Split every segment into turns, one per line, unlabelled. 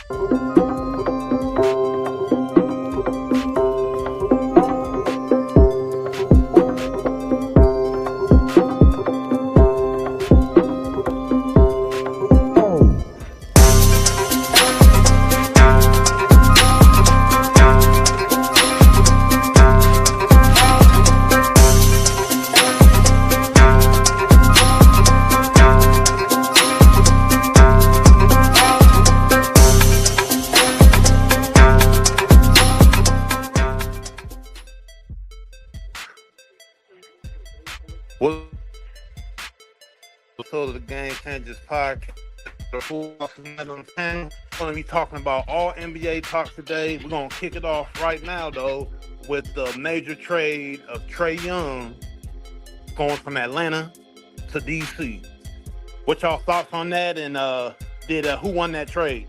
Well, so the Game Changers podcast. We're going to be talking about all NBA talk today. We're going to kick it off right now, though, with the major trade of Trae Young going from Atlanta to DC. What y'all thoughts on that? And who won that trade?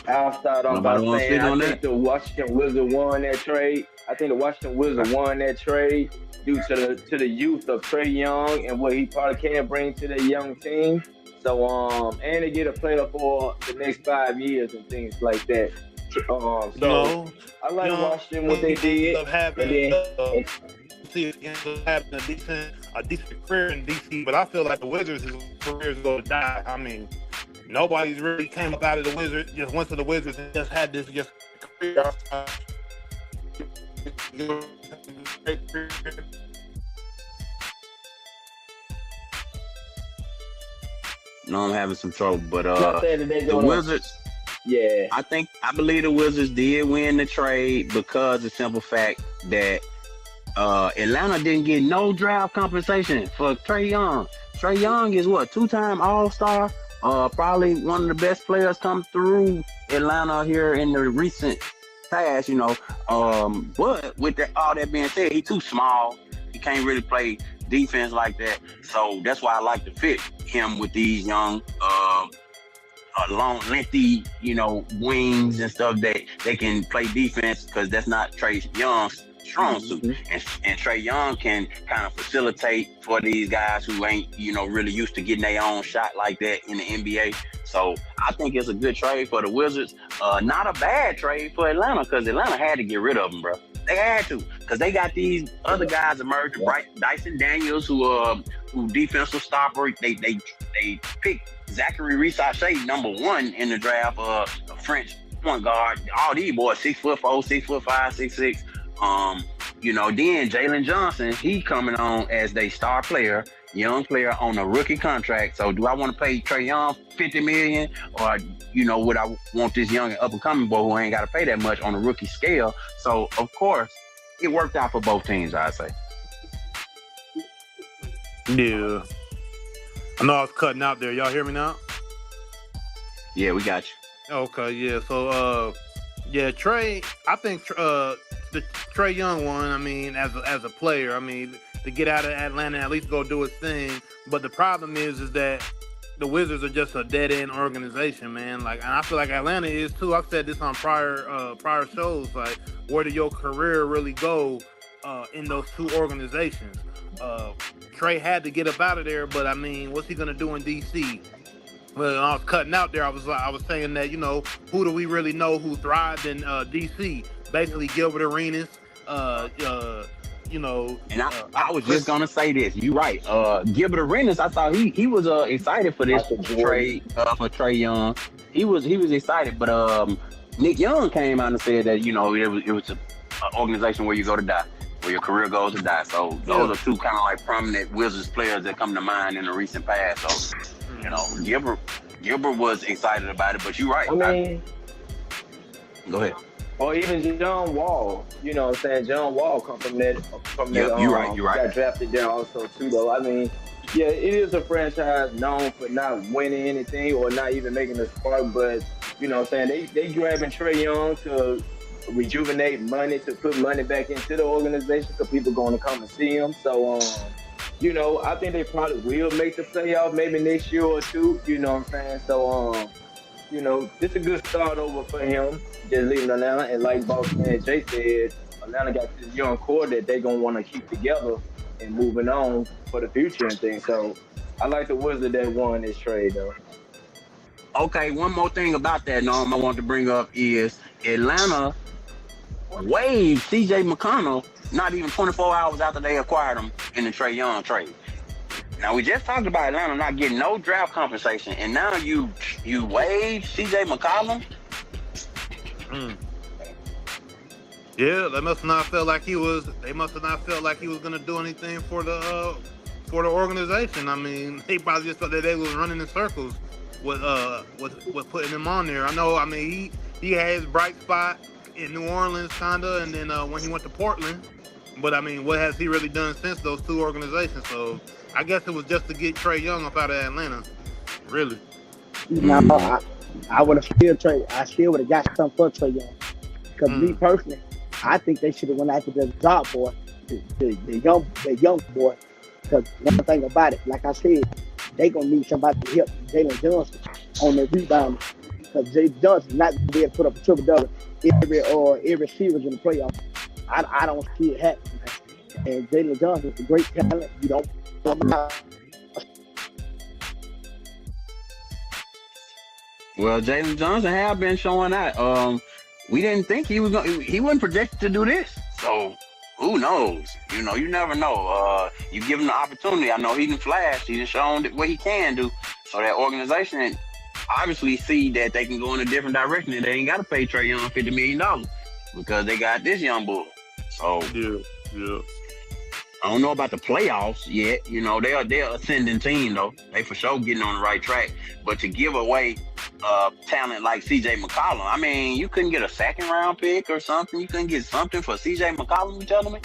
I'll start off by saying I think the Washington Wizards won that trade. I think the Washington Wizards won that trade due to the youth of Trae Young and what he probably can bring to their young team. So and they get a player for the next 5 years and things like that. I like Washington what they did.
Having a decent career in DC, but I feel like the Wizards' career is going to die. I mean, nobody's really came up out of the Wizards, just went to the Wizards and just had this just career.
No, I'm having some trouble, but the Wizards.
Yeah,
I believe the Wizards did win the trade because of the simple fact that Atlanta didn't get no draft compensation for Trae Young. Trae Young is what, 2-time All-Star, probably one of the best players come through Atlanta here in the recent past, but with all that being said, he's too small. He can't really play defense like that. So that's why I like to fit him with these young, long, lengthy, wings and stuff that they can play defense, because that's not Trae Young's strong suit. And Trae Young can kind of facilitate for these guys who ain't, really used to getting their own shot like that in the NBA. So I think it's a good trade for the Wizards. Not a bad trade for Atlanta, because Atlanta had to get rid of them, bro. They had to, because they got these other guys emerging, right? Dyson Daniels, who defensive stopper. They picked Zachary Reese-Shea #1 in the draft, a French point guard. All these boys 6'4", 6'5", 6'6". Then Jalen Johnson, he coming on as their star player, young player on a rookie contract. So do I want to pay Trae Young $50 million, or would I want this young and up and coming boy who ain't got to pay that much on a rookie scale? So of course, it worked out for both teams, I'd say.
Yeah, I know I was cutting out there. Y'all hear me now?
Yeah, we got you.
Okay, yeah. So Trae, I think the Trae Young one. I mean, as a player, I mean, to get out of Atlanta, at least go do his thing. But the problem is that the Wizards are just a dead end organization, man. Like, and I feel like Atlanta is too. I've said this on prior shows. Like, where did your career really go in those two organizations? Trae had to get up out of there, but I mean, what's he gonna do in DC? Well, I was cutting out there. I was saying that, who do we really know who thrived in DC? Basically, Gilbert Arenas.
And I was just gonna say this. You're right. Gilbert Arenas, I thought he was excited for this trade for Trae Young. He was excited, but Nick Young came out and said that it was an organization where you go to die, where your career goes to die. So those are two kind of like prominent Wizards players that come to mind in the recent past. So Gilbert was excited about it, but you're right.
I mean,
go ahead.
Or even John Wall, what I'm saying? John Wall come from that.
You're right.
Got drafted there also too, though. I mean, yeah, it is a franchise known for not winning anything or not even making a spark. But what I'm saying? They grabbing Trae Young to rejuvenate money, to put money back into the organization, so people going to come and see him. So I think they probably will make the playoff maybe next year or two. You know what I'm saying? So it's a good start over for him. Just leaving Atlanta, and like Boss Man Jay said, Atlanta got this young core that they gonna want to keep together and moving on for the future and things. So I like the Wizards that won this trade though.
Okay, one more thing about that, Norm, I want to bring up is Atlanta waived CJ McConnell not even 24 hours after they acquired him in the Trae Young trade. Now we just talked about Atlanta not getting no draft compensation, and now you waive CJ McCollum.
Yeah, they must not feel like he was. They must have not felt like he was gonna do anything for the organization. I mean, they probably just thought that they was running in circles with putting him on there. I know. I mean, he had his bright spot in New Orleans, kinda, and then when he went to Portland. But I mean, what has he really done since those two organizations? So I guess it was just to get Trae Young up out of Atlanta. Really.
No, I would have still trade. I still would have got some for Trae Young. Because me personally, I think they should have went after the job boy, the young boy. Because one thing about it, like I said, they gonna need somebody to help Jalen Johnson on the rebound. Because Jalen Johnson not gonna be able to put up a triple double every series in the playoffs. I don't see it happening. And Jalen Johnson is a great talent. You don't.
Well, Jalen Johnson have been showing out. We didn't think he wasn't projected to do this. So who knows? You know, you never know. You give him the opportunity. I know he didn't flash. He done shown what he can do. So that organization obviously see that they can go in a different direction and they ain't got to pay Trae Young $50 million because they got this young bull. So
yeah.
I don't know about the playoffs yet. You know, they're ascending team though. They for sure getting on the right track. But to give away talent like CJ McCollum, I mean, you couldn't get a second round pick or something. You couldn't get something for CJ McCollum. You telling me?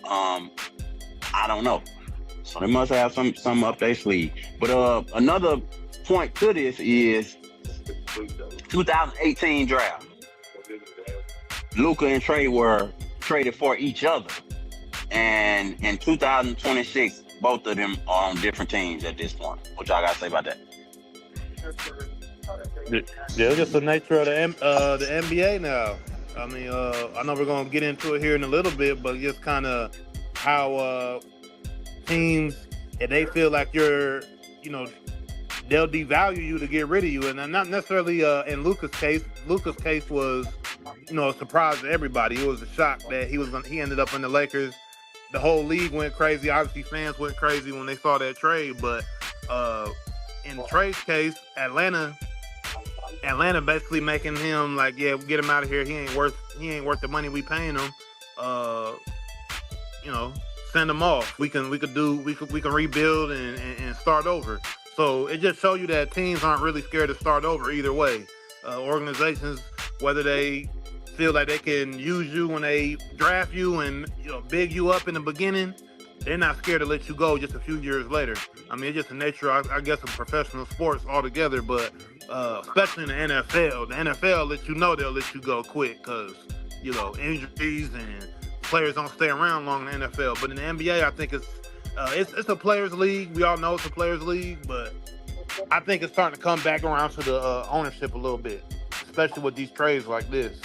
I don't know. So they must have some up their sleeve. But another point to this is 2018 draft. Luka and Trae were traded for each other. And in 2026, both of them are on different teams at this point. What y'all got to say about that?
Yeah, it's just the nature of the NBA now. I mean, I know we're going to get into it here in a little bit, but just kind of how teams, if they feel like you're, you know, they'll devalue you to get rid of you. And not necessarily in Luka's case. Luka's case was, you know, a surprise to everybody. It was a shock that he ended up in the Lakers. The whole league went crazy. Obviously, fans went crazy when they saw that trade. But in Trae's case, Atlanta basically making him like, yeah, get him out of here. He ain't worth the money we paying him. You know, send him off. We can rebuild and start over. So it just shows you that teams aren't really scared to start over either way. Organizations, whether they feel like they can use you when they draft you and, you know, big you up in the beginning, they're not scared to let you go just a few years later. I mean, it's just the nature, I guess, of professional sports altogether, but especially in the NFL. The NFL lets you know they'll let you go quick because, you know, injuries and players don't stay around long in the NFL. But in the NBA, I think it's a players' league. We all know it's a players' league, but I think it's starting to come back around to the ownership a little bit, especially with these trades like this.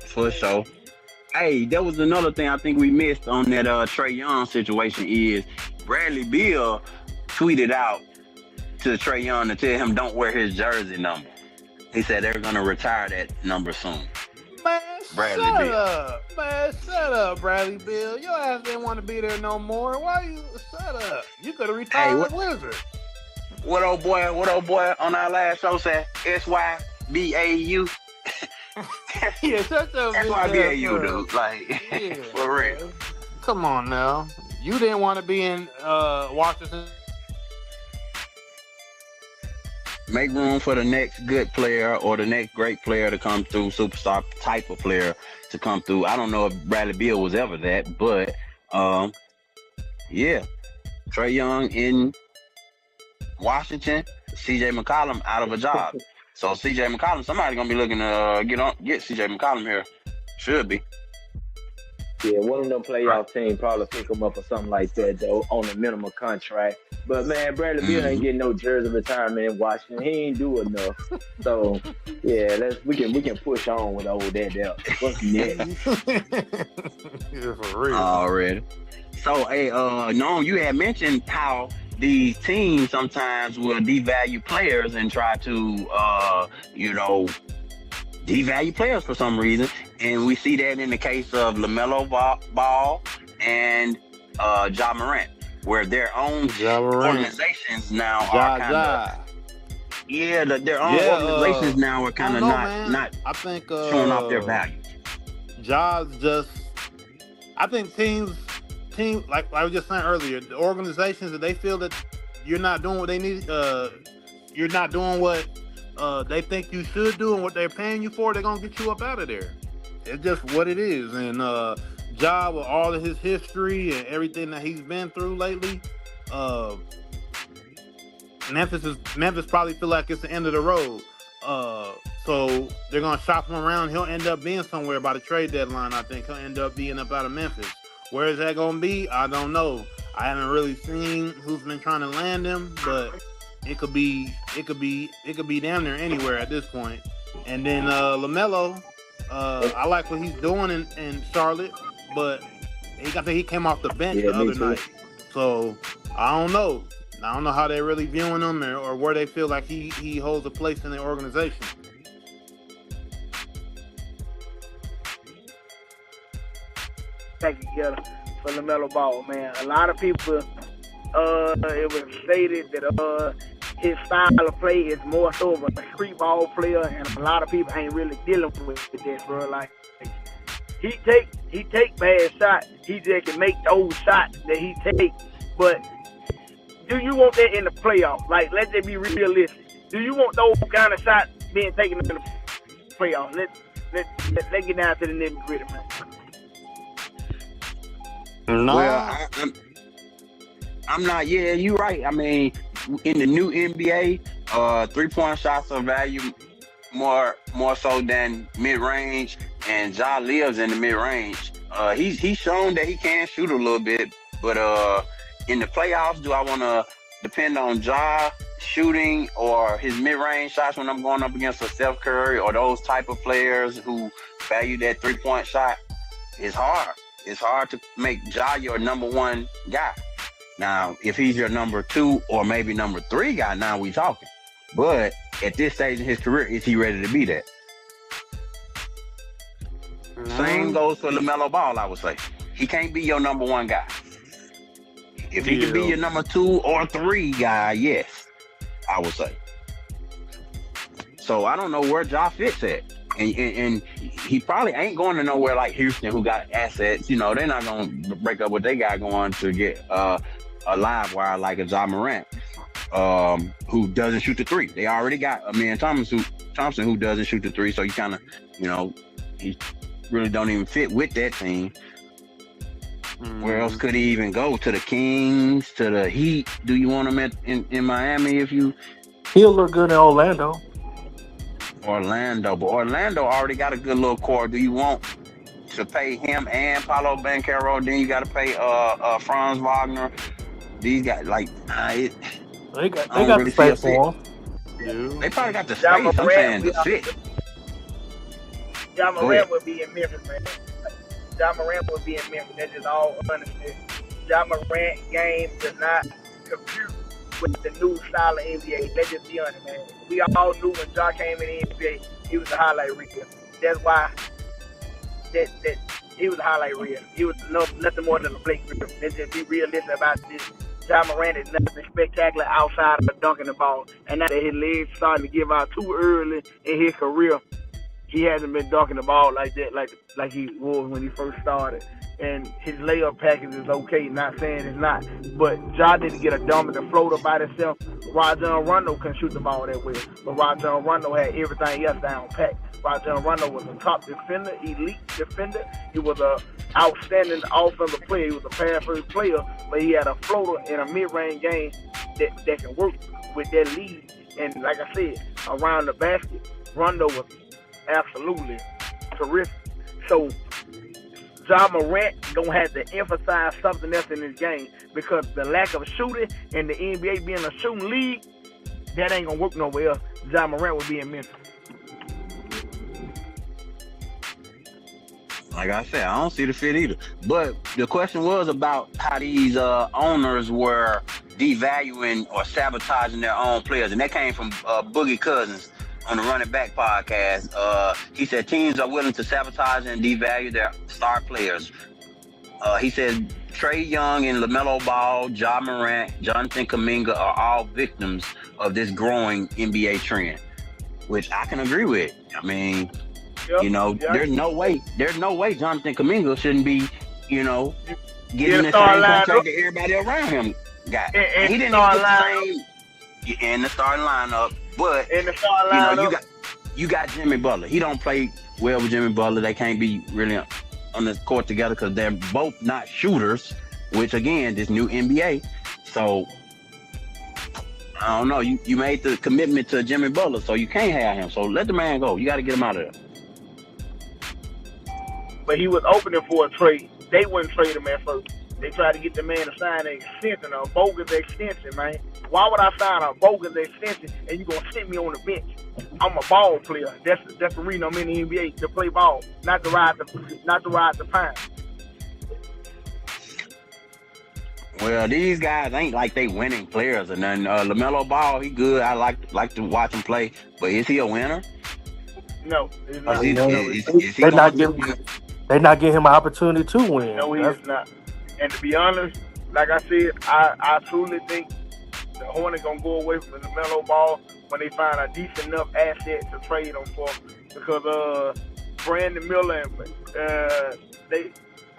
For sure. Hey, there was another thing I think we missed on that Trae Young situation is Bradley Beal tweeted out to Trae Young to tell him don't wear his jersey number. He said they're going to retire that number soon.
Man,
Bradley
shut
Beal.
up. Man, shut up, Bradley Beal. Your ass didn't want to be there no more. Why you shut up? You could have retired with Wizard.
What old boy on our last show said SYBAU.
Yeah, shut your
SYBAU, dude. Like,
yeah,
for real.
Man. Come on now. You didn't want to be in Washington.
Make room for the next good player or the next great player to come through, superstar type of player to come through. I don't know if Bradley Beal was ever that, but yeah. Trae Young in Washington, CJ McCollum out of a job. So CJ McCollum, somebody's gonna be looking to get CJ McCollum here. Should be.
Yeah, one of them
Right.
playoff teams probably pick him up or something like that though on a minimum contract. But man, Bradley Beal ain't
Mm-hmm.
getting no jersey retirement in Washington. He ain't do enough. So yeah, we can push on with old that there. What's next?
Yeah, for real.
Already. So, hey, no, you had mentioned how these teams sometimes will devalue players and try to, devalue players for some reason, and we see that in the case of LaMelo Ball and Ja Morant, where their own
Ja Morant.
organizations now
Ja
are kind of their own
Yeah,
organizations now are
I
kind
don't
of
know, man.
not
I think
showing off their value.
Ja's just. I think teams, like I was just saying earlier, the organizations that they feel that you're not doing what they need, you're not doing what they think you should do and what they're paying you for, they're gonna get you up out of there. It's just what it is. And Ja, with all of his history and everything that he's been through lately, uh, Memphis probably feel like it's the end of the road. So they're gonna shop him around. He'll end up being somewhere by the trade deadline. I think he'll end up being up out of Memphis. Where is that gonna be? I don't know. I haven't really seen who's been trying to land him, but it could be down there anywhere at this point. And then LaMelo, I like what he's doing in Charlotte, but I think he came off the bench
Yeah,
the
me
other
too.
night. So I don't know. I don't know how they're really viewing him or where they feel like he holds a place in the organization.
Back together for LaMelo Ball, man. A lot of people, it was stated that his style of play is more so of a street ball player, and a lot of people ain't really dealing with this, bro. Like he take bad shots. He just can make those shots that he take. But do you want that in the playoffs? Like, let's just be realistic. Do you want those kind of shots being taken in the playoffs? Let's get down to the nitty gritty, man.
No.
Well, I'm not. Yeah, you're right. I mean, in the new NBA, 3-point shots are valued more so than mid range, and Ja lives in the mid range. He's shown that he can shoot a little bit, but in the playoffs, do I want to depend on Ja shooting or his mid range shots when I'm going up against a Steph Curry or those type of players who value that 3-point shot? It's hard. It's hard to make Ja your number one guy. Now, if he's your number 2 or maybe number 3 guy, now we talking. But at this stage in his career, is he ready to be that?
No.
Same goes for LaMelo Ball, I would say. He can't be your number 1 guy. If he could be your number 2 or 3 guy, yes, I would say. So I don't know where Ja fits at. And he probably ain't going to nowhere like Houston, who got assets. You know, they're not going to break up what they got going to get a live wire like a Ja Morant, who doesn't shoot the 3. They already got a man Thompson who doesn't shoot the 3. So you kind of, he really don't even fit with that team. Where else could he even go? To the Kings, to the Heat? Do you want him in Miami if you...
He'll look good in Orlando.
But Orlando already got a good little core. Do you want to pay him and Paolo Banchero? Then you got to pay Franz Wagner. These guys,
They got the space for him.
They probably got the space.
Ja
I'm saying the fit.
Ja Morant would be in Memphis, man. Ja Morant would be in Memphis. That's just all honesty. Ja Morant game does not compute with the new style of NBA. Let's just be honest, man. We all knew when Ja came in the NBA, he was a highlight reel. That's why that he was a highlight reel. He was nothing more than a Blake Griffin. Let's just be realistic about this. Ja Morant is nothing spectacular outside of dunking the ball. And now that his legs starting to give out too early in his career, he hasn't been dunking the ball like that, like he was when he first started. And his layup package is okay, not saying it's not. But Ja didn't get a dominant floater by himself. Rajon Rondo couldn't shoot the ball that way. But Rajon Rondo had everything else down pat. Rajon Rondo was a top defender, elite defender. He was an outstanding offensive player. He was a pass-first player, but he had a floater in a mid-range game that can work with that lead. And like I said, around the basket, Rondo was absolutely terrific. So John Morant gonna have to emphasize something else in his game because the lack of shooting and the NBA being a shooting league, that ain't gonna work nowhere else. John Morant will be in Memphis.
Like I said, I don't see the fit either. But the question was about how these owners were devaluing or sabotaging their own players, and that came from Boogie Cousins on the Running Back podcast. He said teams are willing to sabotage and devalue their star players. He said Trae Young and LaMelo Ball, Ja Morant, Jonathan Kuminga are all victims of this growing NBA trend, which I can agree with. I mean, there's no way Jonathan Kuminga shouldn't be, getting the same contract that everybody around him got. He didn't even get the same in the starting lineup, but
in the starting lineup,
you got Jimmy Butler. He don't play well with Jimmy Butler. They can't be really on the court together because they're both not shooters, which again, this new NBA. So I don't know. You made the commitment to Jimmy Butler, so you can't have him. So let the man go. You got to get him out of there.
But he was opening for a trade. They wouldn't trade him at first. They tried to get the man to sign an extension, a bogus extension, man. Why would I sign a bogus extension and you gonna sit me on the bench? I'm a ball player. That's the reason I'm in the NBA, to play ball, not to ride the pine.
Well, these guys ain't like they winning players or nothing. LaMelo Ball, he good. I like to watch him play, but is he a winner?
No, he's not.
They're not giving him an opportunity to win.
No, he is not. And to be honest, like I said, I truly think the Hornets gonna go away from the LaMelo Ball when they find a decent enough asset to trade him for, because Brandon Miller and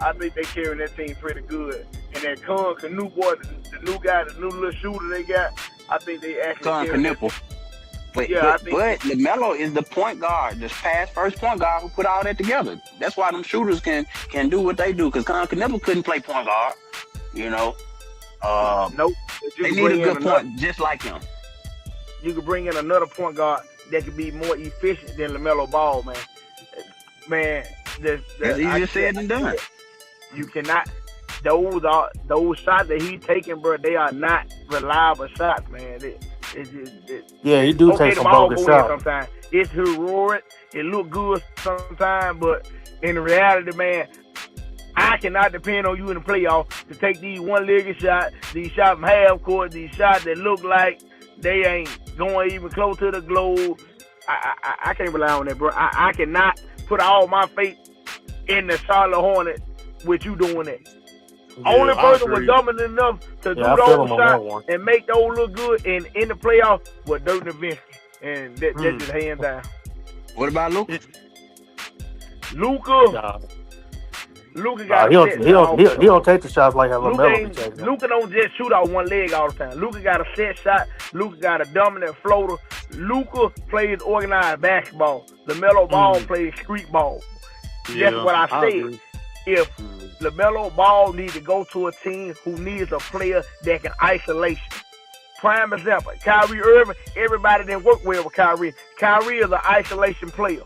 I think they carrying that team pretty good. And that Canoe boy, the new guy, the new little shooter they got, I think they actually
Canoe. But LaMelo is the point guard, the first point guard who put all that together. That's why them shooters can do what they do, because Knippel couldn't play point guard,
Nope.
They need a good point just like him.
You could bring in another point guard that could be more efficient than LaMelo Ball, man. Man,
that's easier said than done.
You cannot. Those shots that he's taking, bro, they are not reliable shots, man.
He do take some bogus shots.
Sometimes it's heroic. It look good sometimes, but in reality, man, I cannot depend on you in the playoffs to take these one-legged shots, these shots from half court, these shots that look like they ain't going even close to the globe. I can't rely on that, bro. I cannot put all my faith in the Charlotte Hornets with you doing that. Only person was dumb enough to do those shots and make those look good and in the playoffs was Dirk Nowitzki, and that's just hands down.
What about Luka?
Luka got
he don't take the shots like how LaMelo takes them.
Luka don't just shoot out one leg all the time. Luka got a set shot. Luka got a dominant floater. Luka plays organized basketball. LaMelo Ball plays street ball. That's what I said. If LaMelo Ball needs to go to a team who needs a player that can isolation. Prime example, Kyrie Irving, everybody didn't work well with Kyrie. Kyrie is an isolation player.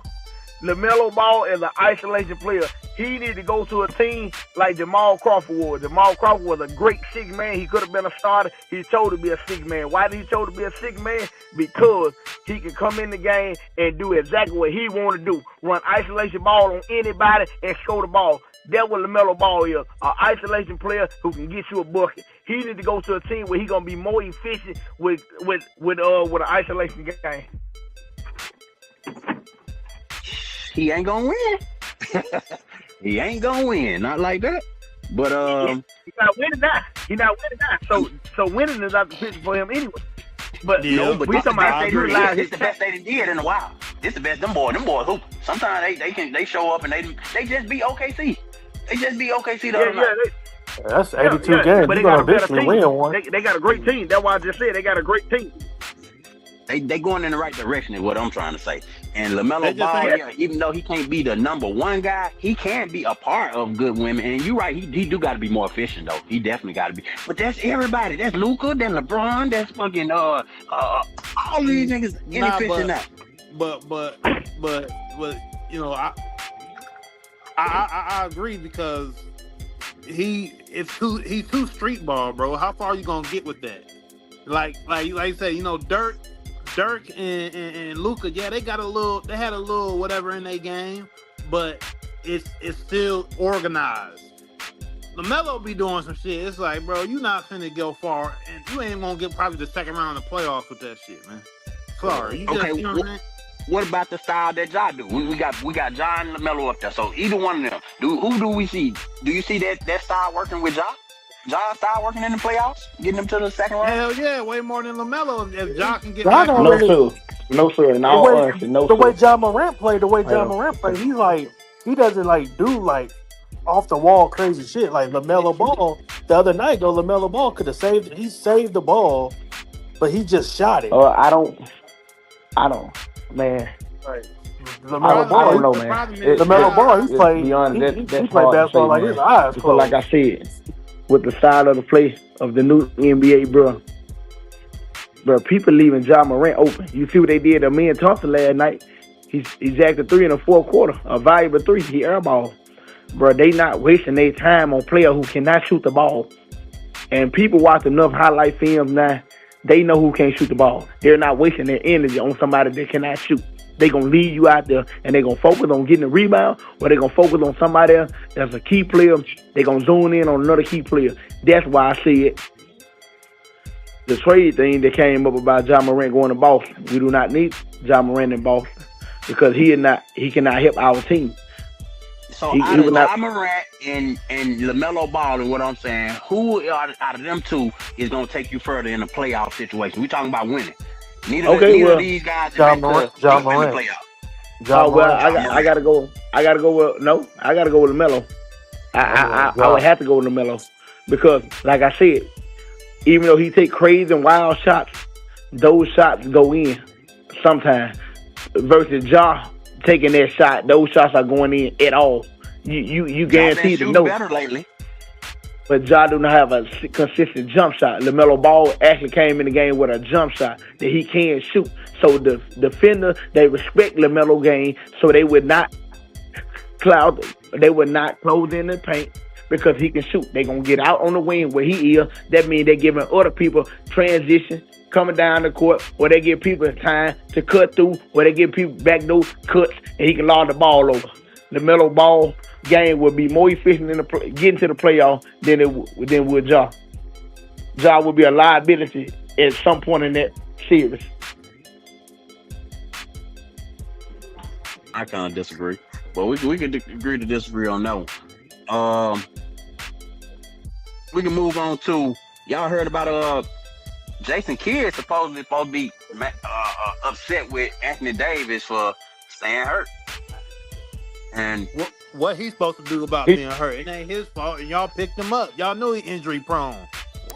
LaMelo Ball is an isolation player. He needs to go to a team like Jamal Crawford was. Jamal Crawford was a great six man. He could have been a starter. He chose to be a six man. Why did he chose to be a six man? Because he can come in the game and do exactly what he want to do. Run isolation ball on anybody and score the ball. That's what LaMelo Ball is, an isolation player who can get you a bucket. He need to go to a team where he's gonna be more efficient with an isolation game.
He ain't gonna win. He ain't gonna win, not like that. But
he's not winning now. So winning is not the picture for him anyway. But we talking about
this the best they done did in a while. This the best them boys hoop. Sometimes they show up and they just beat OKC. They just beat OKC the other night.
That's 82 games. But they got a better team. Win one.
They got a great team. That's why I just said they got a great team.
They going in the right direction is what I'm trying to say. And LaMelo Ball, even though he can't be the number one guy, he can be a part of good women. And you're right, he do got to be more efficient though. He definitely got to be. But that's everybody. That's Luka, that's LeBron, that's fucking all these niggas inefficient now.
But I agree because he's too street ball, bro. How far are you gonna get with that? Like you say, Dirk and Luca, yeah, they had a little whatever in their game, but it's still organized. LaMelo be doing some shit. It's like, bro, you not finna go far, and you ain't gonna get probably the second round of the playoffs with that shit, man. Sorry, you
Okay,
just, you know what I'm saying?
what about the style that Ja do? We got Ja and LaMelo up there. So either one of them, who do we see? Do you see that style working with Ja? Ja style working in the playoffs, getting them to the second round?
Hell yeah, way more than LaMelo. If Ja can get
Ja
back
don't
on
No,
really
sir. No, sir. In all honesty, no,
the way
sir.
John Morant played,
Yeah.
he's like he doesn't like do like off the wall crazy shit like LaMelo Ball. The other night though, LaMelo Ball could have saved the ball, but he just shot it.
I don't, man.
Like
The
LaMelo
problem
I don't
Ball,
is,
know,
the
man.
problem is
LaMelo
Ja.
Ball, he
To
played.
be honest,
He
that's
played
hard to say,
basketball like his
man.
eyes
Because, like
closed.
I said, with the style of the play of the new NBA, bro, people leaving John Morant open. You see what they did to me and Thompson last night? He jacked a 3 in the fourth quarter, a valuable 3. He airballed. Bro, they not wasting their time on player who cannot shoot the ball. And people watch enough highlight films now, they know who can't shoot the ball. They're not wasting their energy on somebody that cannot shoot. They're going to leave you out there and they're going to focus on getting a rebound, or they're going to focus on somebody else that's a key player. They're going to zoom in on another key player. That's why I said the trade thing that came up about John Morant going to Boston. We do not need John Morant in Boston because he cannot help our team.
So
He
out of
would not.
Ja Morant and LaMelo Ball, and what I'm saying, who out of them two is going to take you further in a playoff situation? We talking about winning. Neither of these guys
John
have been
Morant,
to
John
deep in the
Morant,
playoff.
John
Well,
Morant.
I gotta go. I gotta go with LaMelo. I would have to go with LaMelo because, like I said, even though he take crazy and wild shots, those shots go in sometimes. Versus Ja taking that shot, those shots are going in at all. You
Ja been
guaranteed to
shooting
know.
better lately.
But Ja do not have a consistent jump shot. LaMelo Ball actually came in the game with a jump shot that he can shoot. So the defender, they respect LaMelo game, so they would not close in the paint because he can shoot. They're going to get out on the wing where he is. That means they're giving other people transition, coming down the court, or they give people time to cut through, or they give people backdoor cuts, and he can lob the ball over. LaMelo Ball game would be more efficient in getting to the playoff than would Ja. Ja would be a liability at some point in that series.
I can't disagree. Well, we could agree to disagree on that one. We can move on to, y'all heard about Jason Kidd supposed to be upset with Anthony Davis for staying hurt. And
What he's supposed to do about being hurt? It ain't his fault, and y'all picked him up. Y'all knew he injury prone.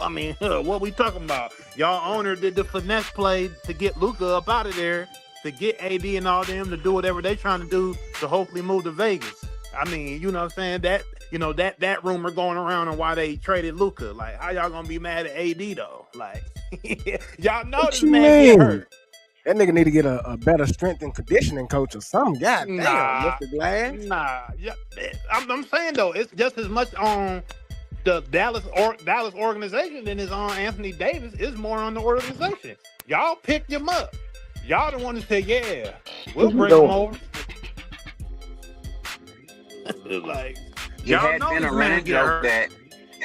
I mean, what we talking about? Y'all owner did the finesse play to get Luka up out of there, to get AD and all them to do whatever they trying to do to hopefully move to Vegas. I mean, you know what I'm saying? That rumor going around on why they traded Luka. Like, how y'all gonna be mad at AD though? Like, y'all know
What
this
you
man get
mean?
hurt.
That nigga need to get a better strength and conditioning coach or something. God damn,
Nah.
Mr. Glass.
Nah, yeah, I'm saying though, it's just as much on the Dallas organization than is on Anthony Davis. It's more on the organization. Y'all picked him up. Y'all the one who said, "Yeah, we'll bring him over." Like,
it
y'all
had
know
been
this
a
man
running
get
joke
hurt.
that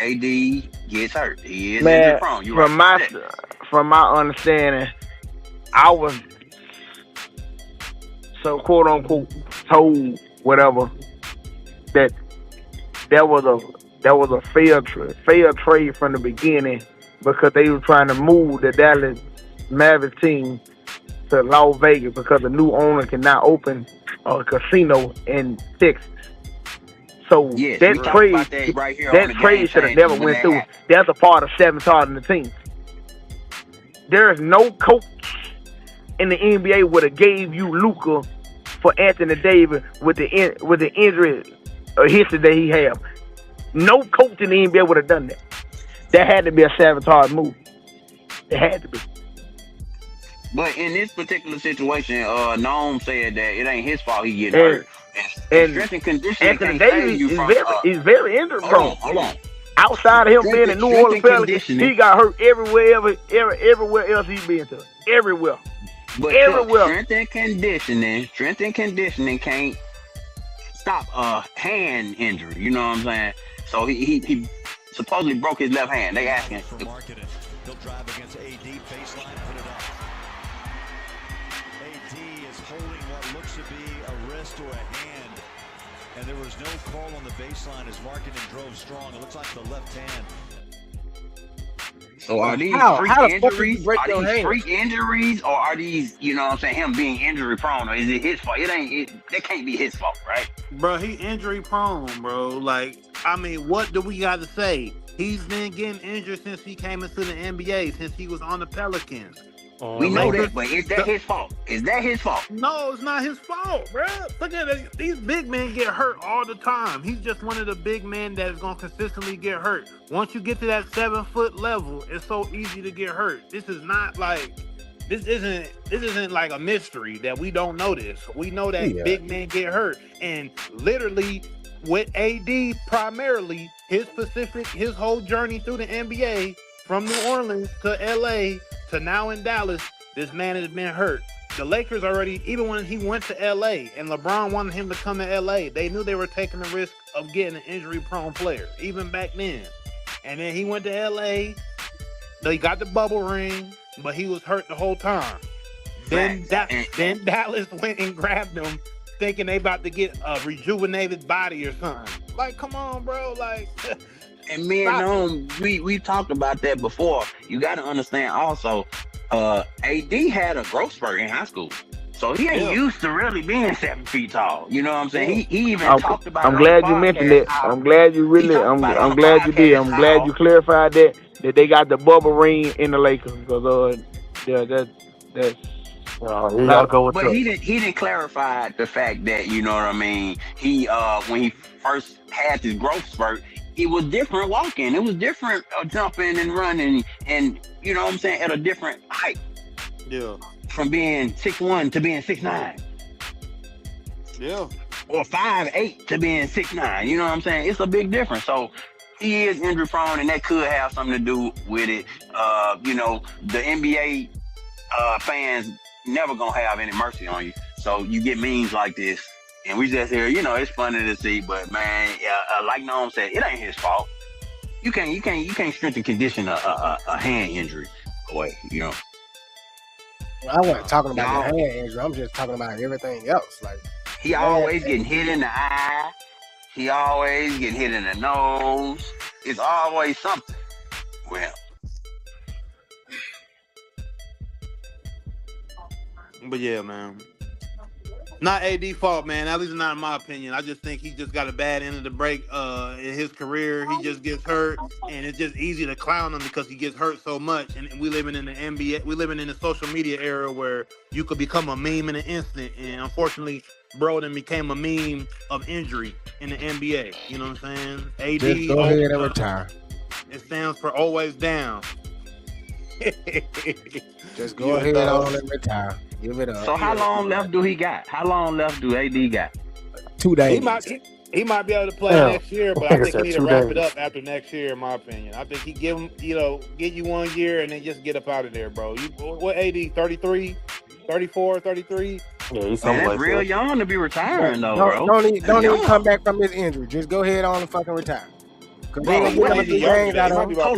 AD gets hurt. He is
Man,
injury prone. You right.
from my understanding, I was so quote unquote told whatever that that was a fair trade from the beginning because they were trying to move the Dallas Mavericks team to Las Vegas because the new owner cannot open a casino in Texas. So
Yes,
that
we talked
trade,
about that right here on the
that trade
Game
should have
Changers
never
when
went
that
through.
happened.
That's a part of sabotaging the team. There is no coach in the NBA would have gave you Luka for Anthony Davis with the injury history that he have. No coach in the NBA would have done that. That had to be a sabotage move. It had to be.
But in this particular situation, Noam said that it ain't his fault he getting hurt. And strength and conditioning
Anthony
can't save
Davis
you from.
is very injury prone.
Hold on.
Outside of him being in New Orleans Pelicans,
conditioning.
he got hurt everywhere else he's been to. Everywhere.
But
everywhere.
Strength and conditioning can't stop a hand injury. You know what I'm saying? So he supposedly broke his left hand. They asking.
He'll drive against AD, baseline, put it up. AD is holding what looks to be a wrist or a hand. And there was no call on the baseline as Markkanen drove strong. It looks like the left hand.
So are these freak injuries, or are these, you know what I'm saying, him being injury prone, or is it his fault? That can't be his fault, right?
Bro, he injury prone, bro. Like, I mean, what do we got to say? He's been getting injured since he came into the NBA, since he was on the Pelicans.
We know that, but is that his fault? Is that his fault?
No, it's not his fault, bro. Look at it. These big men get hurt all the time. He's just one of the big men that is going to consistently get hurt. Once you get to that 7-foot level, it's so easy to get hurt. This isn't like a mystery that we don't know this. We know that big men get hurt. And literally with AD primarily, his whole journey through the NBA from New Orleans to LA to now in Dallas, this man has been hurt. The Lakers already, even when he went to LA and LeBron wanted him to come to LA, they knew they were taking the risk of getting an injury-prone player, even back then. And then he went to LA, they got the bubble ring, but he was hurt the whole time. Then Dallas went and grabbed him, thinking they about to get a rejuvenated body or something. Like, come on, bro, like...
And me and we talked about that before. You got to understand also, AD had a growth spurt in high school. So he ain't used to really being 7 feet tall. You know what I'm saying? He even talked about it.
I'm glad you mentioned that. I'm glad you really, I'm glad you did. I'm glad you clarified that they got the bubble ring in the Lakers. Because, that's...
But he didn't clarify the fact that, you know what I mean, he when he first had this growth spurt, it was different walking. It was different jumping and running, and you know what I'm saying, at a different height.
Yeah.
From being 6'1" to being 6'9".
Yeah.
Or 5'8" to being 6'9". You know what I'm saying? It's a big difference. So he is injury prone, and that could have something to do with it. You know, the NBA fans never gonna have any mercy on you. So you get memes like this. And we just hear, you know, it's funny to see, but man, like Noam said, it ain't his fault. You can't strengthen condition a hand injury away, you know.
Well, I wasn't talking about the hand injury. I'm just talking about everything else. Like
he always getting hit in the eye. He always getting hit in the nose. It's always something. Well.
But yeah, man. Not AD fault, man. At least not in my opinion. I just think he just got a bad end of the break in his career. He just gets hurt, and it's just easy to clown him because he gets hurt so much. And we living in the NBA, we living in the social media era where you could become a meme in an instant. And unfortunately, Broden became a meme of injury in the NBA. You know what I'm saying? AD.
Just go ahead and retire.
It stands for always down.
Just go ahead on and retire. Give it up.
So how long left do he got? How long left do AD got?
2 days.
He might be able to play next year, but I think he need to wrap it up after next year, in my opinion. I think he give him, get you 1 year and then just get up out of there, bro. What AD, 33, 34, 33?
Yeah, he's
that's real young to be retiring, though, bro.
Don't even come back from his injury. Just go ahead on and fucking retire.
Hold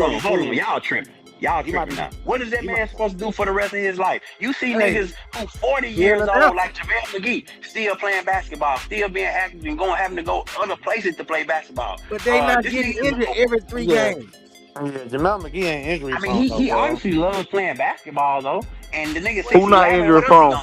on. Y'all tripping. Y'all tripping now. What is that man supposed to do for the rest of his life? You see niggas who 40 years old, like JaVale McGee, still playing basketball, still being active and having to go other places to play basketball.
But they not getting injured every 3 games.
Yeah, JaVale McGee ain't injury prone.
I mean, he obviously loves playing basketball, though. And the nigga
who not injury prone?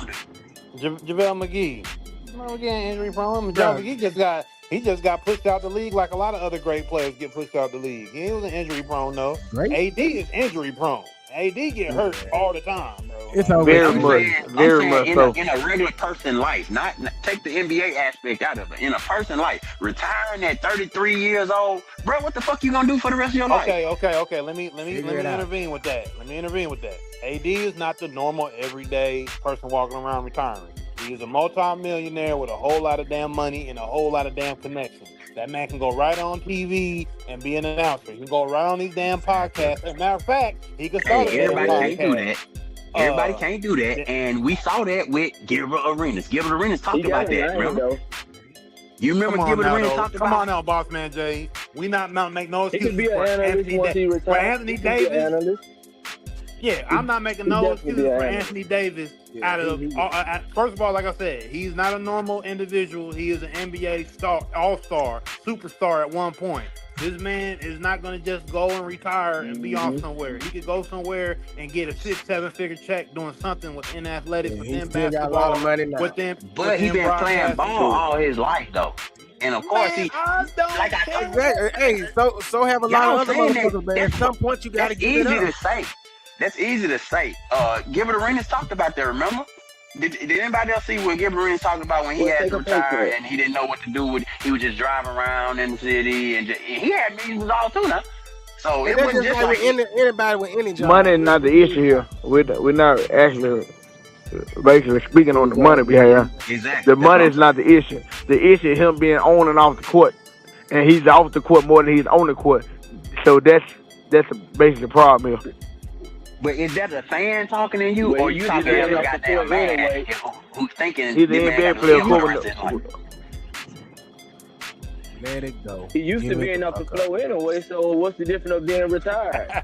JaVale McGee. JaVale McGee ain't injury prone. JaVale McGee He just got pushed out the league like a lot of other great players get pushed out the league. He wasn't injury prone, though. AD is injury prone. AD get hurt all the time, bro.
It's over.
Very much so. In a regular person life, not take the NBA aspect out of it. In a person life, retiring at 33 years old, bro, what the fuck you gonna do for the rest of your life?
Okay. Let me intervene with that. AD is not the normal everyday person walking around retiring. He's a multi-millionaire with a whole lot of damn money and a whole lot of damn connections. That man can go right on TV and be an announcer. He can go right on these damn podcasts. As a matter of fact, he can start a damn
Everybody can't do
podcast.
that. Everybody can't do that, and we saw that with Gilbert Arenas. Gilbert Arenas talked about that. Remember? You remember Gilbert Arenas talked about?
Come on now, Boss Man Jay. We not make no
He
excuses
could be an
for
analyst once he retires.
For Anthony Davis. Yeah, I'm not making no excuses for Anthony Davis. First of all, like I said, he's not a normal individual. He is an NBA star, all-star, superstar at one point. This man is not going to just go and retire and be off somewhere. He could go somewhere and get a 6-7 figure check doing something within athletics, within basketball,
got a lot of money now.
But he's been playing ball all his life, though. And of course,
Hey, so
have a lot of other motherfuckers, man. At some point, you got to get it up.
That's easy to say. Gilbert Arenas talked about that, remember? Did anybody else see what Gilbert Arenas talked about when he had to retire and he didn't know what to do with? He was just driving around in the city and he had meetings all too now. So it wasn't just like
anybody with any job.
Money is not the issue here. We're not actually basically speaking on the money we have.
Exactly.
The money is not the issue. The issue is him being on and off the court, and he's off the court more than he's on the court. So that's basically the problem here.
But is that a fan talking to you, or you talking to a goddamn man who's thinking
he's an NBA player?
Let it go.
He used to be off the floor anyway, so what's the difference of being retired?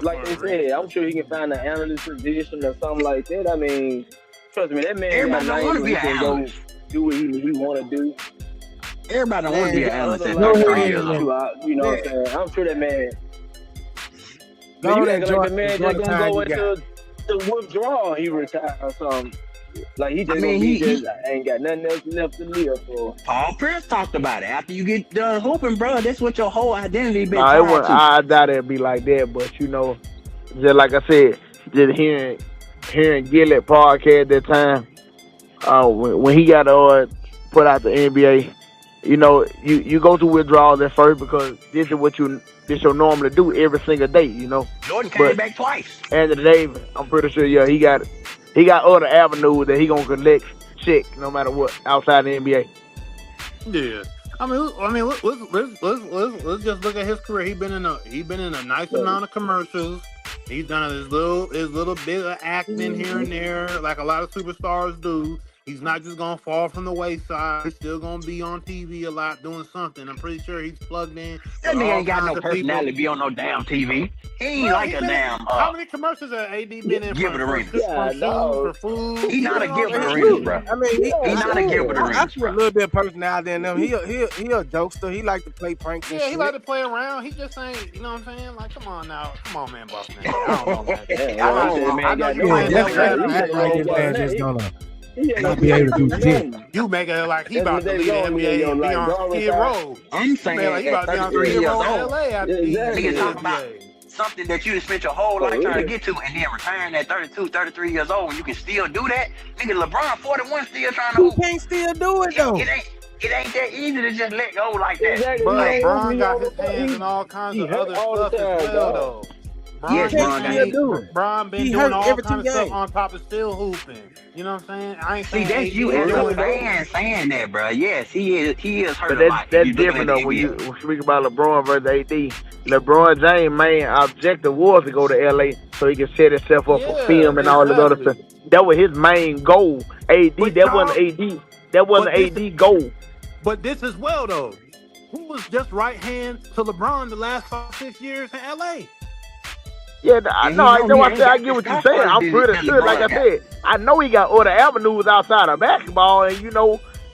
Like they said, I'm sure he can find an analyst position or something like that. I mean, trust me, that man
everybody don't want to be an analyst.
Do what he want to do.
Everybody don't want to be an analyst at
33 years old. You know what I'm saying? I'm sure that man. Man, you acting like the man just gonna go into the withdrawal. He retired or something. Like he just, he just ain't got nothing else left to live for.
Paul Pierce talked about it. After you get done hooping, bro, that's what your whole identity been.
I doubt it'd be like that, but just like I said, just hearing Gillett podcast that time, when he got put out the NBA, you go through withdrawals at first because this is what you normally do every single day,
Jordan came back twice.
Anthony Davis, I'm pretty sure, he got other avenues that he gonna collect check no matter what outside the NBA.
Yeah, I mean, let's just look at his career. He been in a nice amount of commercials. He's done his little bit of acting here and there, like a lot of superstars do. He's not just gonna fall from the wayside. He's still gonna be on TV a lot doing something. I'm pretty sure he's plugged in.
That nigga ain't got no personality to be on no damn TV. He ain't like a damn.
How many commercials has AD been in?
Gilbert Arenas.
For food.
He's not a Gilbert Arenas, bro.
I mean,
he's not a Gilbert Arenas.
I see a little bit of personality in him. He a jokester. He like to play pranks.
Yeah, he like to play around. He just ain't. You know what I'm saying? Like, come on, man, boss man. I don't know, man. I know you ain't
not be able to do shit.
You make it like he about to leave the NBA and be on Skid Row.
I'm saying
like he about to be on Skid Row in LA after
niggas talking about something that you spent your whole life trying to get to and then retiring at 32, 33 years old and you can still do that. Nigga, LeBron 41 still trying to
hoop. You can't still do it though.
It ain't that easy to just let go like that.
Exactly. But LeBron got his hands in all kinds of other stuff as well, though. Bron been doing all kinds of stuff on top of still hooping. You know what I'm saying? I ain't saying
that's you as a fan saying that, bro. Yes, he is hurt
a
lot.
That's different though. When you speak about LeBron versus AD, LeBron James' main objective was to go to LA so he could set himself up for film and all the other stuff. That was his main goal. That wasn't AD goal.
But this as well though. Who was just right hand to LeBron the last 5-6 years in LA?
Yeah, I get what you're saying. I'm pretty sure, like I said, I know he got other avenues outside of basketball, and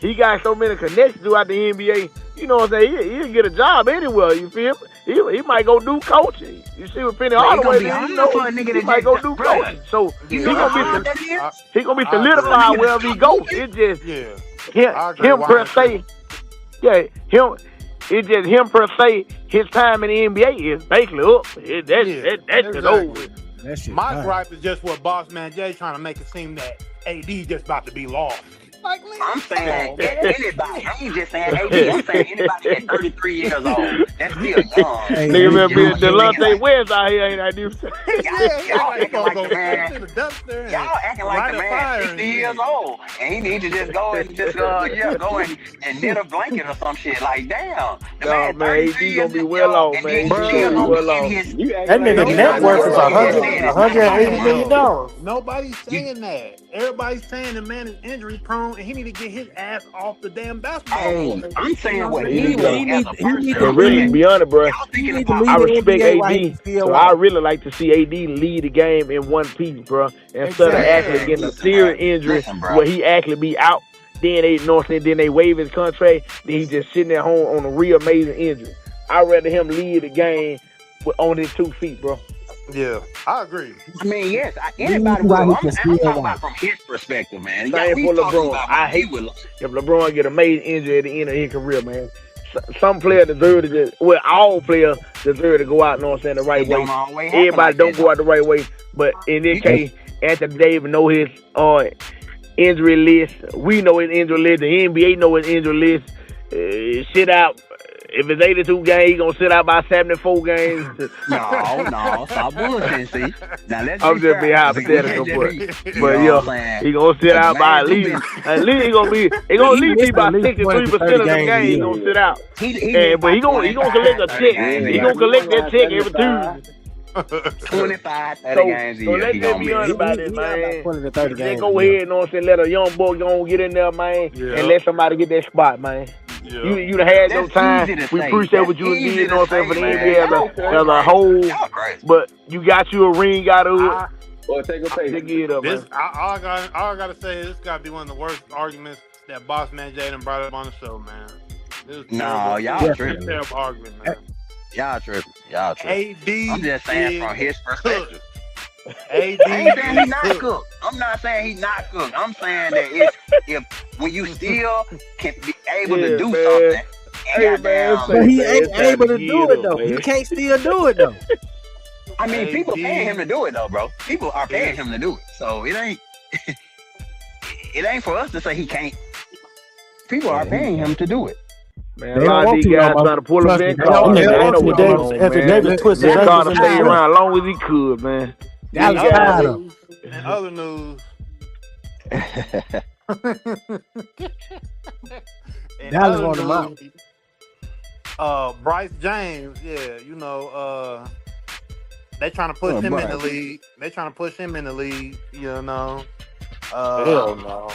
he got so many connections throughout the NBA. You know what I'm saying? He'll get a job anywhere. You feel me? He might go do coaching. You see what Penny Hardaway did? He might go do coaching. So he gonna be solidified wherever he goes. It's just him per se. Yeah, him. It's just him per se. His time in the NBA is basically up. That's over.
My gripe is just what Boss Man Jay trying to make it seem that AD just about to be lost. like
I'm saying
man.
anybody. I ain't just saying AD. I'm saying anybody at 33 years old. That's still young.
Hey,
Nigga
hey,
better be a
Y'all
Delonte
like,
West out here, ain't I?
Yeah, he
y'all
like
acting like the
go
man.
to the dumpster and
Y'all acting like
light
the
a
man
fire
60
and
years
shit.
old, and he need to just go and and knit a blanket or some shit. Like damn, the
Nah,
man
man,
33
AD
years
gonna be well
young,
off,
and
man.
then
AD
he
gonna
still
be
Bruh,
gonna be
well
in
off.
his.
You
That
acting like
nigga
You
net
not
nobody
gonna
worth
well
is
sit
off,
here and say
dog.
that's not gonna
$180
happen.
million.
Nobody's
You,
saying that. Everybody's saying the man is injury prone and he need to get his ass off the damn basketball
hey,
court.
I'm
You know
saying
what
what
I'm
He
he
need
saying?
to.
want
he
as
need
a
he need
person.
to
And
I'm
really, to
saying
leave.
be honest, bro,
y'all
He
thinking
need to
about.
I
leave the
respect
NBA while he
AD,
can still
so I
walk.
really like to see AD lead the game in one piece, bro, instead of
Exactly.
actually
Yeah.
getting a
Listen, bro.
serious injury
Listen, bro.
where he actually be out. Then they, you know what I'm saying, then they waive his contract. Then he just sitting at home on a real amazing injury. I'd rather him lead the game on his 2 feet, bro.
Yeah, I agree.
I mean, yes,
Leave
anybody
while
will.
he
I'm
can still
talking
walk.
about from his perspective, man. Yeah,
Same
we
for
talking
LeBron.
about what
I
we
hate
would.
if LeBron get a major injury at the end of his career, man. Some players deserve to just, well, all players deserve to go out, you know what I'm saying, the right
It don't
way.
always happen
Everybody
like
don't
that,
go
though.
out the right way. But in this
You can.
case, Anthony Davis know his injury list. We know his injury list. The NBA know his injury list. Sit out. If it's 82 games, he gonna sit out by 74 games.
No, stop bullshitting. See, now let's be
I'm just being
fair. See, we can't
hypothetical,
just be, you
but
know
yeah,
what I'm saying?
he gonna sit
Because the
out by
man do been,
at least he gonna at
He
least be
missed at
about
least 20 to
63%
30
of them
games a
games. He
year.
gonna
Yeah.
sit out,
he missed
and but
about
he gonna collect
25,
a
30
check.
games a
He
Yeah.
year.
gonna
He
collect
won
that
around
check every
75.
Tuesday.
25, 30
So
games a
so
year
let's
he
just
gonna
be
miss.
honest about this,
He got about
man.
20 to 30
Just
games a
go
year.
ahead, you know what I'm saying, let a young boy go and get in there, man, and
Yeah.
let somebody get that spot, man.
Yeah.
You done had your
That's
time.
easy to
We
say.
appreciate
That's
what you done did,
easy
you
to
know what I'm saying,
say,
for the
man.
NBA
Y'all
as a
crazy.
whole.
Y'all crazy.
But you got you a ring out of it.
I,
Or take a pay.
Just give it up,
this
man.
all I gotta say is this gotta be one of the worst arguments that Boss Man Jaden brought up on the show, man. This is terrible.
No, y'all
This is
tripping.
a terrible argument, man.
Y'all tripping. Y'all tripping.
AD
I'm just saying from his
is
perspective.
cooked.
I ain't saying
AD
he
is
not
cooked.
cooked. I'm not saying he not cooked. I'm saying that if when you still can be able to
Yeah,
do
man.
something, and
Hey, man,
goddamn,
But
say,
he
man,
ain't
it's time
able
to
to do
get
it
up,
though. He
man.
can't still do it though.
I mean, people paying him to
AD
do it though, bro. People are paying
is
him to do it, so it ain't it ain't for us to say he can't. People are
Yeah,
paying him to do it.
Man,
they
a
don't
lot of
want
these
to no
guys
more.
trying to pull a
Trust me,
Vince
they don't,
That
Carter,
they
man.
nigga
don't
Ain't
want
no
Anthony
to no
going
more.
Davis,
on,
Anthony
man.
Davis twisted his
Vince
ankles
Carter
in the
stayed
Tired up.
around as long as he could, man.
in
Dallas
These guys,
tired
other
of.
news. In other news. In
Dallas
other
want him out.
news, Bryce James, yeah, you know, they trying to push him in the league. They trying to push him in the league, you know.
Hell no.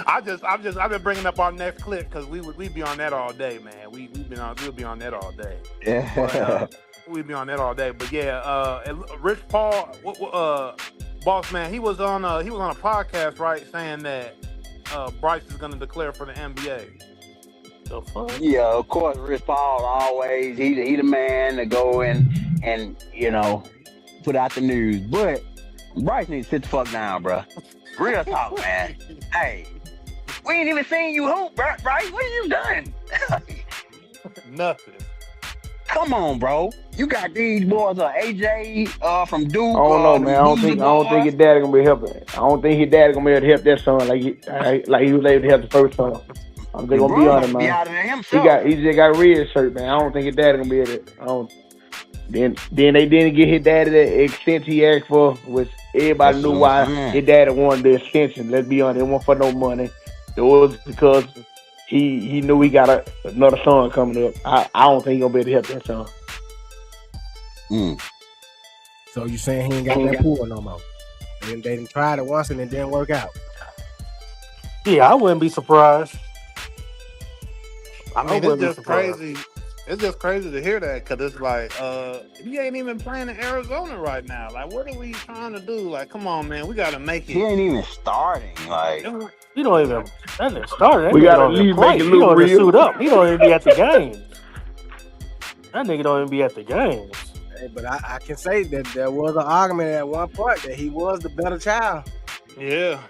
I've been bringing up our next clip because we be on that all day, man. We'll be on that all day. But, we'd be on that all day. But yeah, Rich Paul, boss man, he was on a podcast, right, saying that Bryce is going to declare for the NBA.
The fuck?
Yeah, of course, Rich Paul always he the man to go and you know put out the news. But Bryce needs to sit the fuck down, bro. Real talk, man. Hey, we ain't even seen you hoop, Bryce. What have you done?
Nothing.
Come on, bro. You got these boys, AJ from Duke.
I don't know, man. I don't think
boys.
his daddy gonna be helping. I don't think his daddy gonna be able to help that son like he was able to help the first son. I'm just gonna be
LeBron
honest,
might be
man.
out of there himself.
He just got a red shirt, man. I don't think his daddy gonna be able to. Then they didn't get his daddy the extension he asked for, which everybody knew why his daddy wanted the extension. Let's be honest, it wasn't for no money. It was because he knew he got another son coming up. I don't think he gonna be able to help that son.
So you saying he ain't got that pool no more? They done tried it once and it didn't work out.
Yeah, I wouldn't be surprised.
I mean, it's just crazy. It's just crazy to hear that because it's like he ain't even playing in Arizona right now. Like, what are we trying to do? Like, come on, man, we got to make it.
He ain't even starting. Like,
he don't even. That didn't start.
We got to at least make it
He
look
don't even
real.
suit up. He don't even be at the games. That nigga don't even be at the games.
Hey, but I can say that there was an argument at one point that he was the better child.
Yeah,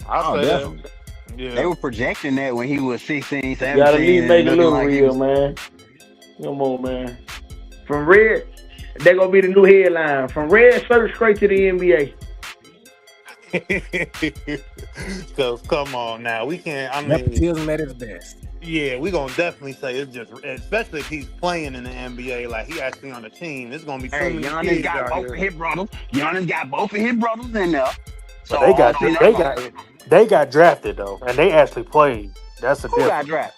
I'll say
definitely.
that. Yeah,
they were projecting that when he was 16, 17.
You gotta at least make it look
like
real, man. Come on, man. From red, they gonna be the new headline. From red shirt straight to the NBA.
Because come on now, we can't. I mean,
Nepotism at its best.
yeah, we're gonna definitely say it's just, especially if he's playing in the NBA, like he actually on the team. There's gonna be too
Hey,
many
Giannis
kids
got
out
both of
here.
his brothers. Giannis got both of his brothers in there.
But
So hopefully
they got drafted though, and they actually played. That's the
who got
difference.
drafted?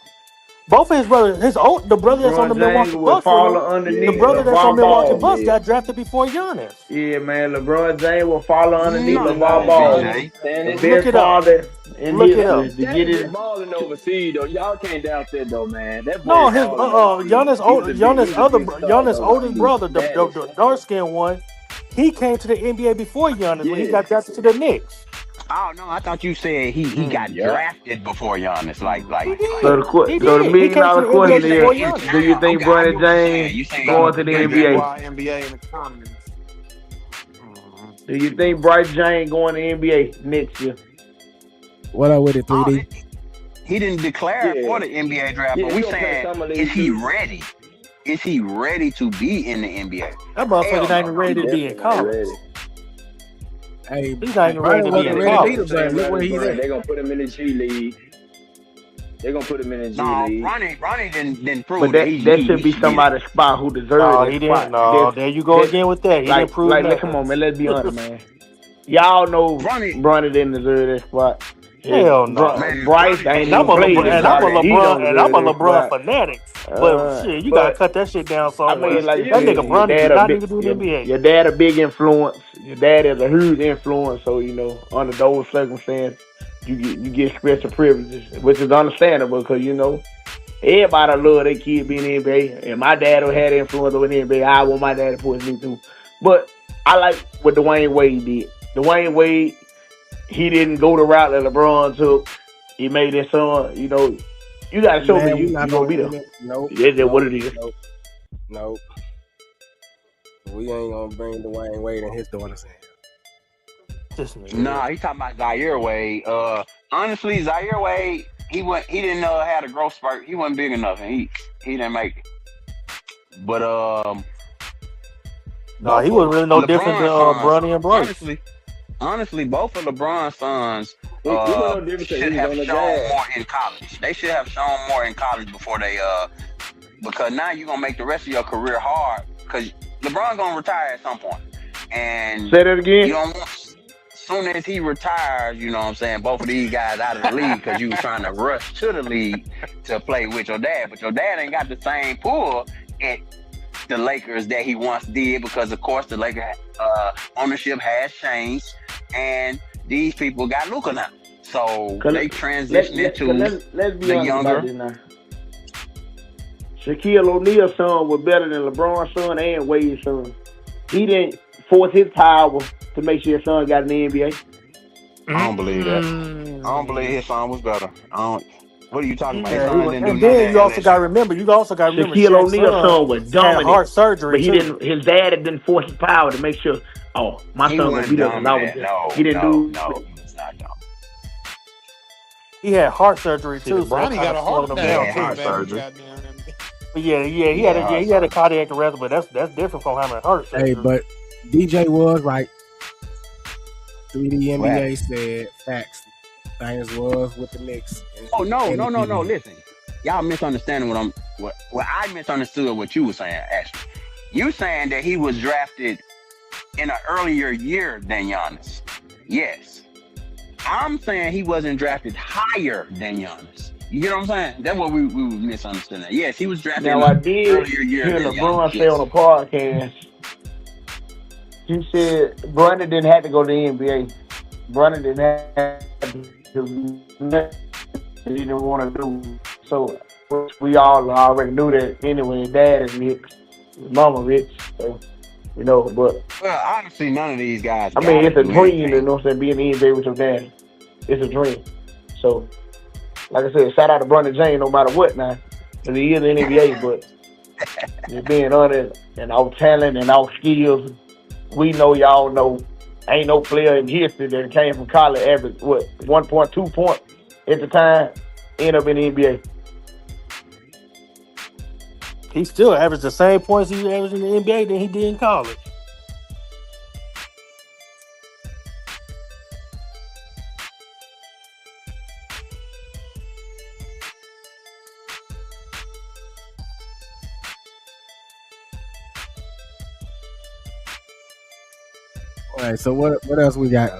Both of his brothers, the brother that's on the
LeBron
Milwaukee
James will
Bucks,
follow
the
underneath
brother that's on
LeVar
Milwaukee
Ball.
Bucks
yeah.
got drafted before Giannis.
Yeah, man. LeBron James will follow underneath
No,
LeVar
no,
Ball.
BJ.
The
Look
best
it up.
father in
Look it up.
history to get his.
balling overseas though. Y'all can't doubt that though, man. That boy
No, his
balling overseas.
Giannis' oldest brother, the dark skinned one, he came to the NBA before Giannis when he got drafted to the Knicks.
Oh no, I thought you said he got drafted before Giannis. Like
So the
He
$1 million
came to the
question
NBA before
is:
Giannis.
do you think
Okay, I
Bronny
get what you're saying.
James
You saying
going to the NBA?
NBA in the comments.
Do you think Bryce James going to NBA next year?
What up with it, 3D?
He didn't declare for the NBA draft,
Yeah,
but
he
we
gonna play
saying,
some of these
is he
too.
ready? Is he ready to be in the NBA?
That motherfucker
Hell
ain't even ready to be in college.
Hey,
He's not even ready to be in college.
Look where he's at.
They're gonna put him in the G League. They're gonna put him in the G
No,
League.
Ronnie didn't prove
But
that
that should be somebody's spot who deserves
No,
that
he
spot.
didn't. No, there you go again with that. He didn't prove
like,
nothing.
come on, man. Let's be honest, man. Y'all know Bronny didn't deserve that spot.
Hell no.
Bryce ain't
And I'm a
even played.
LeBron fanatic. But shit, you gotta cut that shit down somewhere.
I mean, like
that nigga Bronny did not even do the NBA.
Your dad a big influence. Your dad is a huge influence. So under those circumstances, you get special privileges, which is understandable because everybody love their kid being in the NBA. And my dad who had influence over the NBA, I want my dad to push me through. But I like what Dwayne Wade did. Dwayne Wade, he didn't go the route that LeBron took. He made his son, you got to show me you going to be there.
Nope.
That's what it is.
Nope. We ain't going to bring Dwayne Wade and his daughters in.
Nah, he talking about Zaire Wade. Honestly, Zaire Wade, he didn't have a growth spurt. He wasn't big enough, and he didn't make it. But
no, he wasn't really no different than Bronny and Bryce.
Honestly, both of LeBron's sons should have shown more in college. They should have shown more in college before they because now you're gonna make the rest of your career hard because LeBron gonna retire at some point. And
say that again.
As soon as he retires, you know what I'm saying, both of these guys out of the league because you was trying to rush to the league to play with your dad. But your dad ain't got the same pull at the Lakers that he once did because, of course, the Lakers ownership has changed and these people got Luka now. So they transitioned into
let's be
the
honest
younger.
about this now. Shaquille O'Neal's son was better than LeBron's son and Wade's son. He didn't force his power to make sure his son got in the NBA.
I don't believe that. I don't believe his son was better. What are you talking about?
And then you also got to remember.
Shaquille O'Neal's son was dominant.
Heart surgery,
but he didn't. His dad didn't force his power to make sure. Oh, my son gonna be there. He didn't do.
No, it's not dumb.
He had heart surgery too.
Bronny got a heart
heart surgery.
But he had a cardiac arrest, but that's different from having a heart surgery.
Hey, but DJ was right. 3D NBA said facts. Things was with the Knicks.
Oh no! Listen, y'all misunderstanding what I misunderstood what you were saying. Actually, you saying that he was drafted in an earlier year than Giannis. Yes, I'm saying he wasn't drafted higher than Giannis. You get what I'm saying? That's what we were misunderstanding. Yes, he was drafted
in an earlier year than Giannis. LeBron say on a podcast. He said Bronny didn't have to go to the NBA. Bronny didn't have to do nothing he didn't want to do. So we all already knew that anyway. His dad is rich, his mama rich. So, but
well, honestly, none of these guys.
I mean, it's a dream, you know what I'm saying, being in the NBA with your dad. It's a dream. So, like I said, shout out to Bronny James no matter what now. Because he is in the NBA, but just being honest and our talent and our skills, we know y'all know ain't no player in history that came from college average 1.2 points at the time, end up in the NBA.
He still averaged the same points he averaged in the NBA than he did in college.
right, so what else we got?